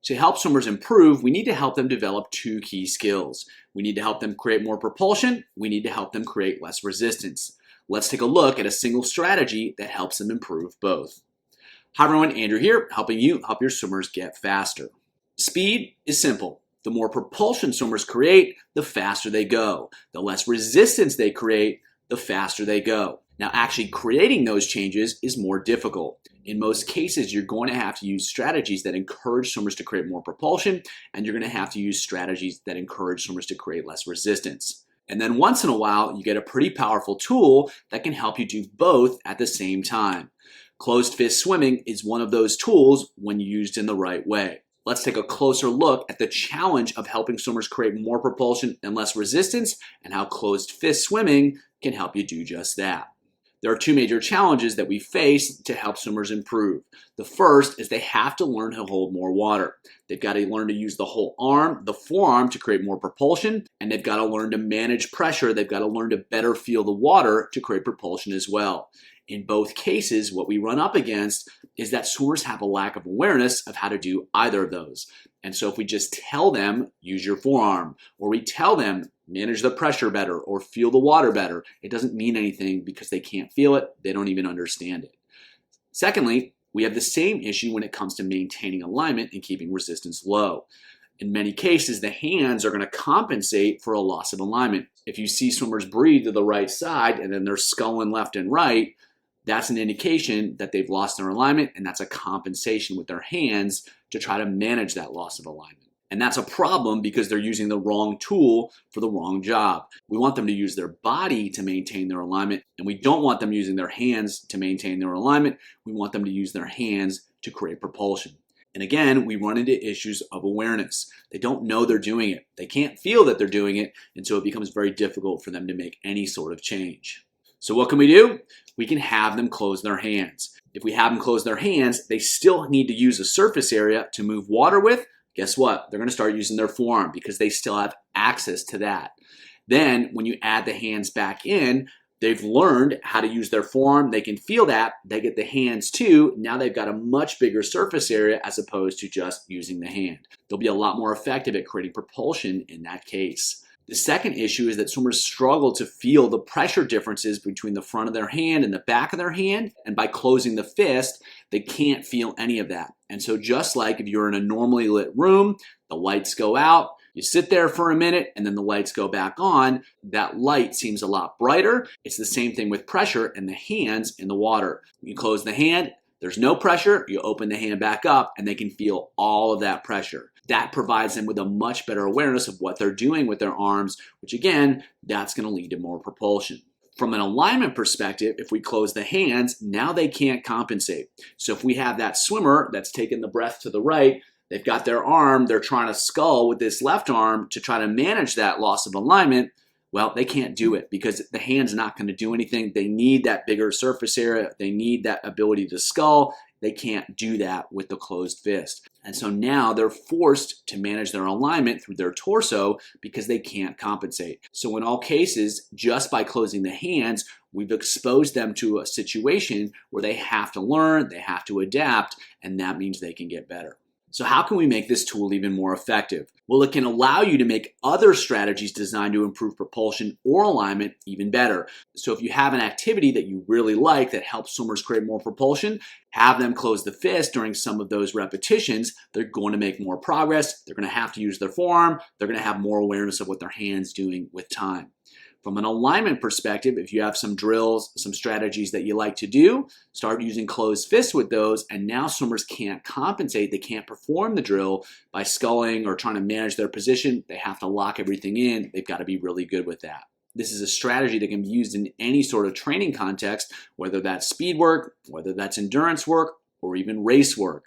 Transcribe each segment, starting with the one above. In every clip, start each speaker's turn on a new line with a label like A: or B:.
A: To help swimmers improve, we need to help them develop two key skills. We need to help them create more propulsion. We need to help them create less resistance. Let's take a look at a single strategy that helps them improve both. Hi everyone, Andrew here, helping you help your swimmers get faster. Speed is simple. The more propulsion swimmers create, the faster they go. The less resistance they create, the faster they go. Now, actually creating those changes is more difficult. In most cases, you're going to have to use strategies that encourage swimmers to create more propulsion, and you're going to have to use strategies that encourage swimmers to create less resistance. And then once in a while, you get a pretty powerful tool that can help you do both at the same time. Closed fist swimming is one of those tools when used in the right way. Let's take a closer look at the challenge of helping swimmers create more propulsion and less resistance, and how closed fist swimming can help you do just that. There are two major challenges that we face to help swimmers improve. The first is they have to learn to hold more water. They've got to learn to use the whole arm, the forearm, to create more propulsion, and they've got to learn to manage pressure. They've got to learn to better feel the water to create propulsion as well. In both cases, what we run up against is that swimmers have a lack of awareness of how to do either of those. And so if we just tell them, use your forearm, or we tell them, manage the pressure better, or feel the water better, it doesn't mean anything because they can't feel it, they don't even understand it. Secondly, we have the same issue when it comes to maintaining alignment and keeping resistance low. In many cases, the hands are going to compensate for a loss of alignment. If you see swimmers breathe to the right side and then they're sculling left and right, that's an indication that they've lost their alignment, and that's a compensation with their hands to try to manage that loss of alignment. And that's a problem because they're using the wrong tool for the wrong job. We want them to use their body to maintain their alignment, and we don't want them using their hands to maintain their alignment. We want them to use their hands to create propulsion. And again, we run into issues of awareness. They don't know they're doing it. They can't feel that they're doing it, and so it becomes very difficult for them to make any sort of change. So what can we do? We can have them close their hands. If we have them close their hands, they still need to use a surface area to move water with. Guess what? They're going to start using their forearm because they still have access to that. Then when you add the hands back in, they've learned how to use their forearm. They can feel that. They get the hands too. Now they've got a much bigger surface area as opposed to just using the hand. They'll be a lot more effective at creating propulsion in that case. The second issue is that swimmers struggle to feel the pressure differences between the front of their hand and the back of their hand, and by closing the fist, they can't feel any of that. And so just like if you're in a normally lit room, the lights go out, you sit there for a minute, and then the lights go back on, that light seems a lot brighter. It's the same thing with pressure and the hands in the water. You close the hand, there's no pressure, you open the hand back up, and they can feel all of that pressure. That provides them with a much better awareness of what they're doing with their arms, which again, that's going to lead to more propulsion. From an alignment perspective, if we close the hands, now they can't compensate. So if we have that swimmer that's taking the breath to the right, they've got their arm, they're trying to scull with this left arm to try to manage that loss of alignment, well, they can't do it because the hand's not going to do anything. They need that bigger surface area. They need that ability to scull. They can't do that with the closed fist. And so now they're forced to manage their alignment through their torso because they can't compensate. So in all cases, just by closing the hands, we've exposed them to a situation where they have to learn, they have to adapt, and that means they can get better. So how can we make this tool even more effective? Well, it can allow you to make other strategies designed to improve propulsion or alignment even better. So if you have an activity that you really like that helps swimmers create more propulsion, have them close the fist during some of those repetitions. They're going to make more progress. They're going to have to use their forearm. They're going to have more awareness of what their hand's doing with time. From an alignment perspective, if you have some drills, some strategies that you like to do, start using closed fists with those, and now swimmers can't compensate. They can't perform the drill by sculling or trying to manage their position. They have to lock everything in. They've got to be really good with that. This is a strategy that can be used in any sort of training context, whether that's speed work, whether that's endurance work, or even race work.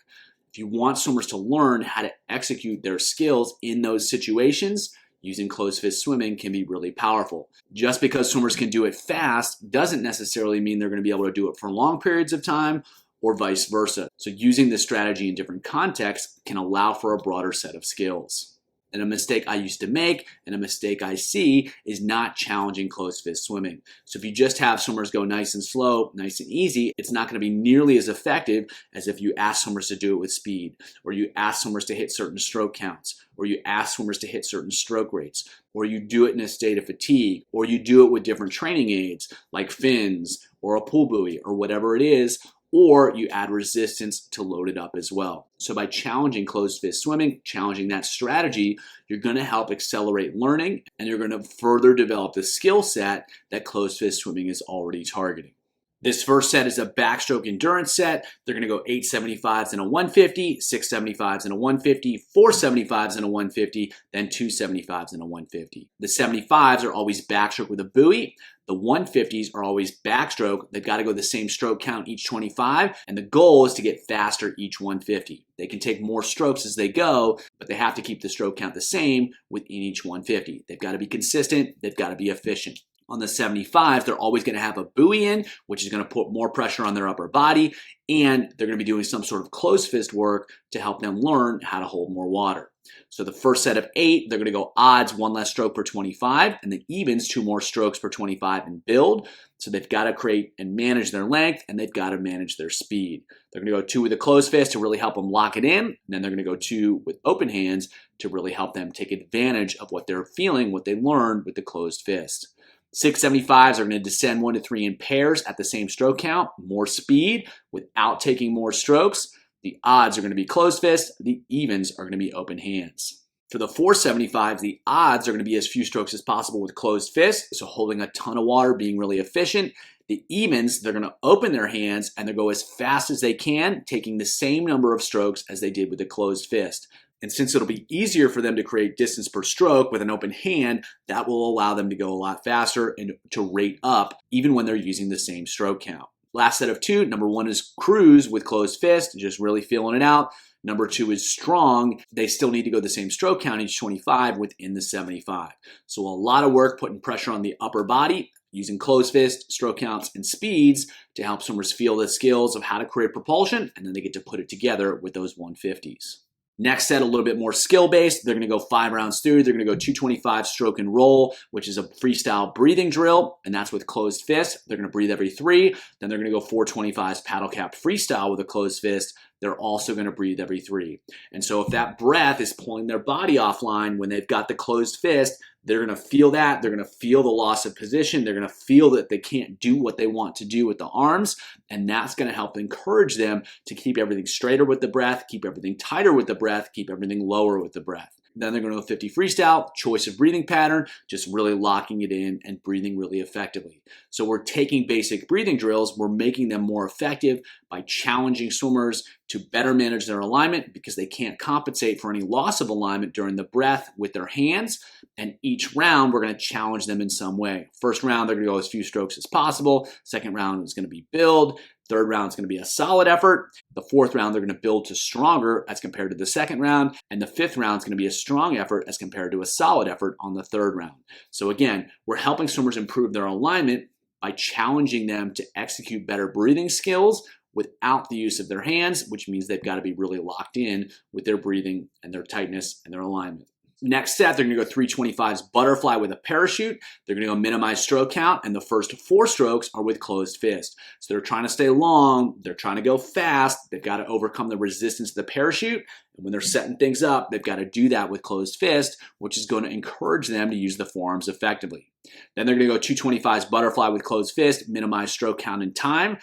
A: If you want swimmers to learn how to execute their skills in those situations, using closed fist swimming can be really powerful. Just because swimmers can do it fast doesn't necessarily mean they're going to be able to do it for long periods of time or vice versa. So using this strategy in different contexts can allow for a broader set of skills. And a mistake I used to make and a mistake I see is not challenging closed fist swimming. So if you just have swimmers go nice and slow, nice and easy, it's not going to be nearly as effective as if you ask swimmers to do it with speed, or you ask swimmers to hit certain stroke counts, or you ask swimmers to hit certain stroke rates, or you do it in a state of fatigue, or you do it with different training aids like fins or a pull buoy or whatever it is, or you add resistance to load it up as well. So by challenging closed fist swimming, challenging that strategy, you're going to help accelerate learning, and you're going to further develop the skill set that closed fist swimming is already targeting. This first set is a backstroke endurance set. They're going to go 875s and a 150, 675s and a 150, 475s and a 150, then 275s and a 150. The 75s are always backstroke with a buoy. The 150s are always backstroke. They've got to go the same stroke count each 25, and the goal is to get faster each 150. They can take more strokes as they go, but they have to keep the stroke count the same within each 150. They've got to be consistent. They've got to be efficient. On the 75s, they're always going to have a buoy in, which is going to put more pressure on their upper body, and they're going to be doing some sort of closed fist work to help them learn how to hold more water. So the first set of 8, they're going to go odds 1 less stroke per 25, and the evens 2 more strokes per 25 and build. So they've got to create and manage their length, and they've got to manage their speed. They're going to go 2 with a closed fist to really help them lock it in, and then they're going to go 2 with open hands to really help them take advantage of what they're feeling, what they learned with the closed fist. 675s are going to descend 1 to 3 in pairs at the same stroke count, more speed without taking more strokes. The odds are going to be closed fist. The evens are going to be open hands. For the 475s, the odds are going to be as few strokes as possible with closed fist, so holding a ton of water, being really efficient. The evens, they're going to open their hands and they'll go as fast as they can, taking the same number of strokes as they did with the closed fist. And since it'll be easier for them to create distance per stroke with an open hand, that will allow them to go a lot faster and to rate up even when they're using the same stroke count. Last set of 2, number 1 is cruise with closed fist, just really feeling it out. Number 2 is strong. They still need to go the same stroke count each 25 within the 75. So a lot of work putting pressure on the upper body, using closed fist, stroke counts, and speeds to help swimmers feel the skills of how to create propulsion, and then they get to put it together with those 150s. Next set, a little bit more skill-based. They're going to go 5 rounds through. They're going to go 225 stroke and roll, which is a freestyle breathing drill, and that's with closed fist. They're going to breathe every 3. Then they're going to go 425s paddle cap freestyle with a closed fist. They're also going to breathe every 3. And so if that breath is pulling their body offline when they've got the closed fist, they're going to feel that. They're going to feel the loss of position. They're going to feel that they can't do what they want to do with the arms. And that's going to help encourage them to keep everything straighter with the breath, keep everything tighter with the breath, keep everything lower with the breath. Then they're going to go 50 freestyle, choice of breathing pattern, just really locking it in and breathing really effectively. So we're taking basic breathing drills, we're making them more effective by challenging swimmers to better manage their alignment because they can't compensate for any loss of alignment during the breath with their hands. And each round, we're going to challenge them in some way. First round, they're going to go as few strokes as possible. Second round is going to be build. Third round is going to be a solid effort. The fourth round, they're going to build to stronger as compared to the second round. And the fifth round is going to be a strong effort as compared to a solid effort on the third round. So again, we're helping swimmers improve their alignment by challenging them to execute better breathing skills without the use of their hands, which means they've got to be really locked in with their breathing and their tightness and their alignment. Next set, they're going to go 325s butterfly with a parachute. They're going to go minimize stroke count, and the first 4 strokes are with closed fist. So they're trying to stay long. They're trying to go fast. They've got to overcome the resistance of the parachute. And when they're setting things up, they've got to do that with closed fist, which is going to encourage them to use the forearms effectively. Then they're going to go 225s butterfly with closed fist, minimize stroke count and time.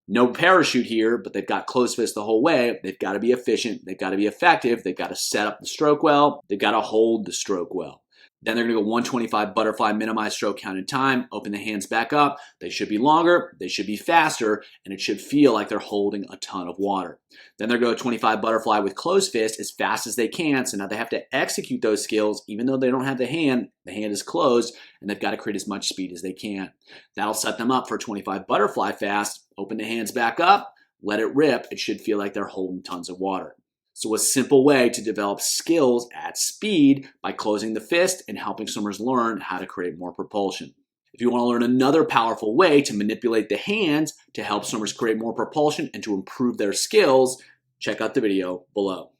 A: No parachute here, but they've got closed fist the whole way. They've got to be efficient. They've got to be effective. They've got to set up the stroke well. They've got to hold the stroke well. Then they're going to go 125 butterfly, minimize stroke count and time, open the hands back up. They should be longer, they should be faster, and it should feel like they're holding a ton of water. Then they're going to go 25 butterfly with closed fist as fast as they can. So now they have to execute those skills even though they don't have the hand is closed, and they've got to create as much speed as they can. That'll set them up for 25 butterfly fast, open the hands back up, let it rip. It should feel like they're holding tons of water. So a simple way to develop skills at speed by closing the fist and helping swimmers learn how to create more propulsion. If you want to learn another powerful way to manipulate the hands to help swimmers create more propulsion and to improve their skills, check out the video below.